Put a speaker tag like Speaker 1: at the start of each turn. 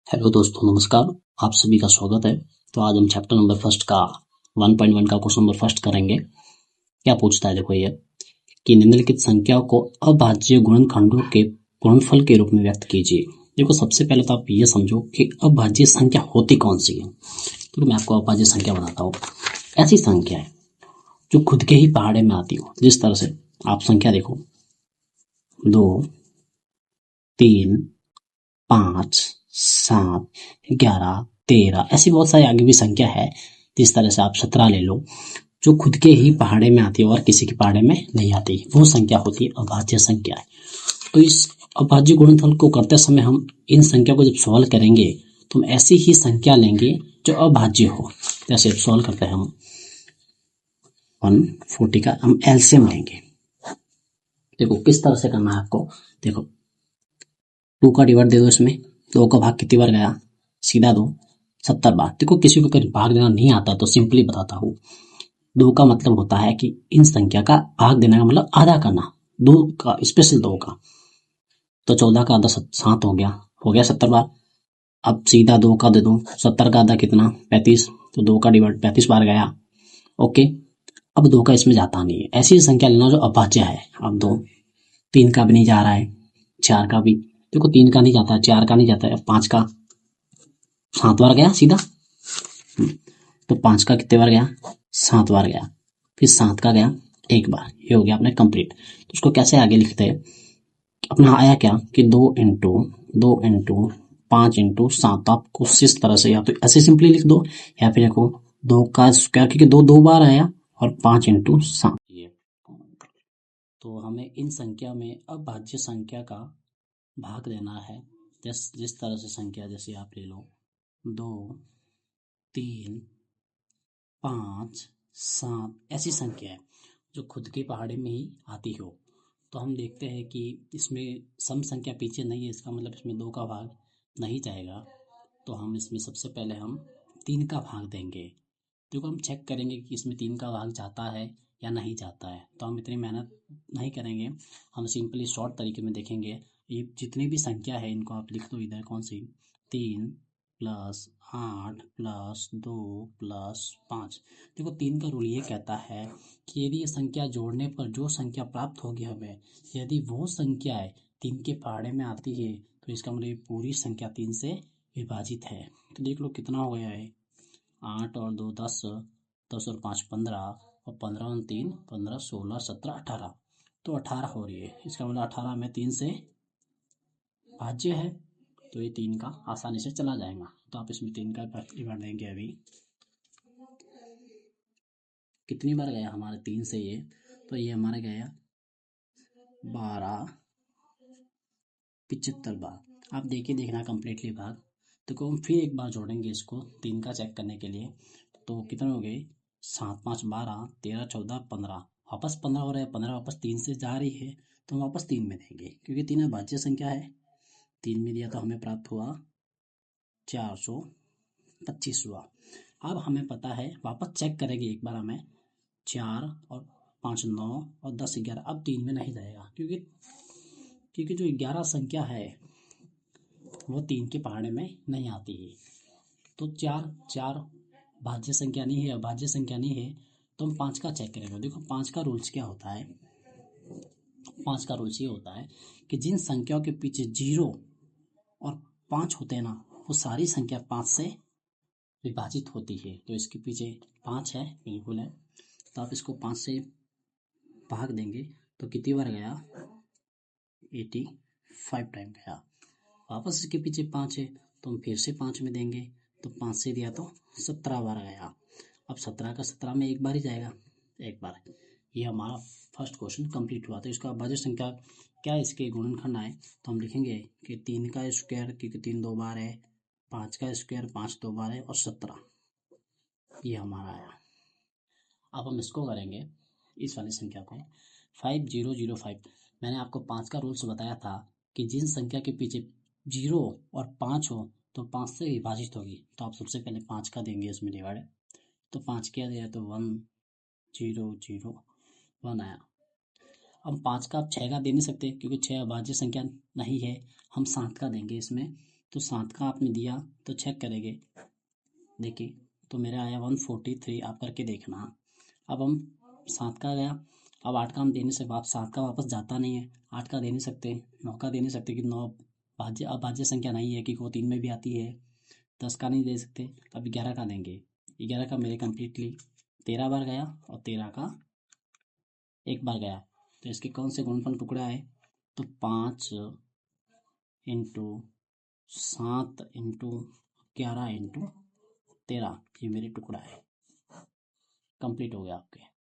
Speaker 1: Hello दोस्तों, नमस्कार। आप सभी का स्वागत है। तो आज हम चैप्टर नंबर फर्स्ट का 1.1 का क्वेश्चन नंबर फर्स्ट करेंगे। क्या पूछता है, देखो ये कि निम्नलिखित संख्या को अभाज्य गुणनखंडों के गुणनफल के रूप में व्यक्त कीजिए। देखो, सबसे पहले तो आप ये समझो कि अभाज्य संख्या होती कौन सी है। तो मैं आपको अभाज्य संख्या बताता हूँ। ऐसी संख्या है जो खुद के ही पहाड़े में आती हो। जिस तरह से आप संख्या देखो, 2, 3, 5, 7, 11, 13, ऐसी बहुत सारी आगे भी संख्या है। जिस तरह से आप 17 ले लो, जो खुद के ही पहाड़े में आती है और किसी के पहाड़े में नहीं आती, वो संख्या होती है अभाज्य संख्या है। तो इस अभाज्य गुणनफल को करते समय हम इन संख्या को जब सॉल्व करेंगे तो हम ऐसी ही संख्या लेंगे जो अभाज्य हो। जैसे सॉल्व करते हैं हम 140 का हम एलसीएम लेंगे। देखो किस तरह से करना है आपको। देखो 2 का डिवाइड दे दो, इसमें 2 का भाग कितनी बार गया, सीधा दो 70 बार। देखो किसी को अगर भाग देना नहीं आता तो सिंपली बताता हूँ, 2 का मतलब होता है कि इन संख्या का भाग देने का मतलब आधा करना, 2 का स्पेशल 2 का। तो 14 का आधा 7 हो गया 70 बार। अब सीधा 2 का दे दूं, 70 का आधा कितना 35, तो 2 का डिवाइड 35 बार गया। ओके, अब 2 का इसमें जाता नहीं है। ऐसी संख्या लेना जो अभाज्य है। अब 2, 3 का भी नहीं जा रहा है, 4 का भी, देखो 3 का नहीं जाता है, 4 का नहीं जाता है, 5 का 7 बार गया सीधा। तो 5 का कितने बार गया, 7 बार गया। फिर 7 का गया 1 बार। ये हो गया अपने कंप्लीट। तो उसको कैसे आगे लिखते हैं, अपना आया क्या कि 2 इंटू 5 इंटू 7। तो आपको इस तरह से या तो ऐसे सिंपली लिख दो, या फिर देखो 2 का स्क्वायर, क्योंकि 2 बार आया, और 5 इंटू 7। ये तो हमें इन संख्या में अभाज्य संख्या का भाग देना है। जिस तरह से संख्या, जैसे आप ले लो 2, 3, 5, 7, ऐसी संख्या है जो खुद के पहाड़े में ही आती हो। तो हम देखते हैं कि इसमें सम संख्या पीछे नहीं है, इसका मतलब इसमें 2 का भाग नहीं जाएगा। तो हम इसमें सबसे पहले हम 3 का भाग देंगे। देखो हम चेक करेंगे कि इसमें 3 का भाग जाता है या नहीं जाता है। तो हम इतनी मेहनत नहीं करेंगे, हम सिंपली शॉर्ट तरीके में देखेंगे। ये जितनी भी संख्या है इनको आप लिख दो इधर, कौन सी, 3 + 8 + 2 + 5। देखो 3 का रूल ये कहता है कि यदि ये संख्या जोड़ने पर जो संख्या प्राप्त होगी हमें, यदि वो संख्या है 3 के पहाड़े में आती है, तो इसका मतलब ये पूरी संख्या 3 से विभाजित है। तो देख लो कितना हो गया है, 8 और 2 10, 10 और 5 15, और 15 और 3 15, 16 17 18। तो 18 हो रही है, इसका मतलब 18 में 3 से भाज्य है। तो ये 3 का आसानी से चला जाएगा। तो आप इसमें 3 का डिवाइड देंगे। अभी कितनी बार गया हमारे 3 से ये, तो ये हमारा गया 12 75 बार। आप देखिए, देखना कंप्लीटली भाग। तो हम फिर एक बार जोड़ेंगे इसको 3 का चेक करने के लिए। तो कितने हो गए, 7 5 12 13 14 15, वापस 15 हो रहा है, 15 वापस 3 से जा रही है, तो हम वापस 3 में देंगे क्योंकि 3 अभाज्य संख्या है। 3 में दिया तो हमें प्राप्त हुआ 425 हुआ। अब हमें पता है, वापस चेक करेंगे एक बार हमें, 4 और 5 9 और 10 11। अब 3 में नहीं जाएगा क्योंकि जो 11 संख्या है वो 3 के पहाड़े में नहीं आती है। तो 4 4 भाज्य संख्या नहीं है, अभाज्य संख्या नहीं है। तो हम 5 का चेक करेंगे। देखो 5 का रूल्स क्या होता है, 5 का रूल्स ये होता है कि जिन संख्याओं के पीछे 0 और 5 होते हैं ना, वो सारी संख्या 5 से विभाजित होती है। तो इसके पीछे 5 है, बिल्कुल है। तो आप इसको 5 से भाग देंगे तो कितनी बार गया, 85 टाइम गया। वापस इसके पीछे 5 है, तो हम फिर से 5 में देंगे। तो 5 से दिया तो 17 बार गया। अब 17 का 17 में एक बार ही जाएगा, एक बार। ये हमारा फर्स्ट क्वेश्चन कंप्लीट हुआ। तो इसका अभाज्य संख्या क्या है, इसके गुणनखंड आए तो हम लिखेंगे कि 3 का स्क्वायर, क्योंकि 3 2 बार है, 5 का स्क्वायर 5 2 बार है, और 17, ये हमारा आया। अब हम इसको करेंगे, इस वाली संख्या को 5005। मैंने आपको 5 का रूल्स बताया था कि जिन संख्या के पीछे 0 और 5 हो तो 5 से विभाजित होगी। तो आप सबसे पहले 5 का देंगे इसमें डिवाइड। तो 5 क्या दिया, तो 1001 आया। अब 5 का आप 6 का दे नहीं सकते क्योंकि 6 अभाज्य संख्या नहीं है, हम 7 का देंगे इसमें। तो 7 का आपने दिया तो चेक करेंगे, देखिए तो मेरा आया 143, आप करके देखना। अब हम 7 का गया, अब 8 का हम दे नहीं सकते, आप 7 का वापस जाता नहीं है, 8 का दे नहीं सकते, 9 का दे नहीं सकते कि 9 भाज्य अभाज्य संख्या नहीं है कि वो 3 में भी आती है। 10 का नहीं दे सकते, अब 11 का देंगे। 11 का मेरे कम्प्लीटली 13 बार गया और 13 का एक बार गया, तो इसके कौन से गुणनफल टुकड़ा है, तो 5 इंटू 7 इंटू 11 इंटू 13, ये मेरे टुकड़ा है। कंप्लीट हो गया आपके।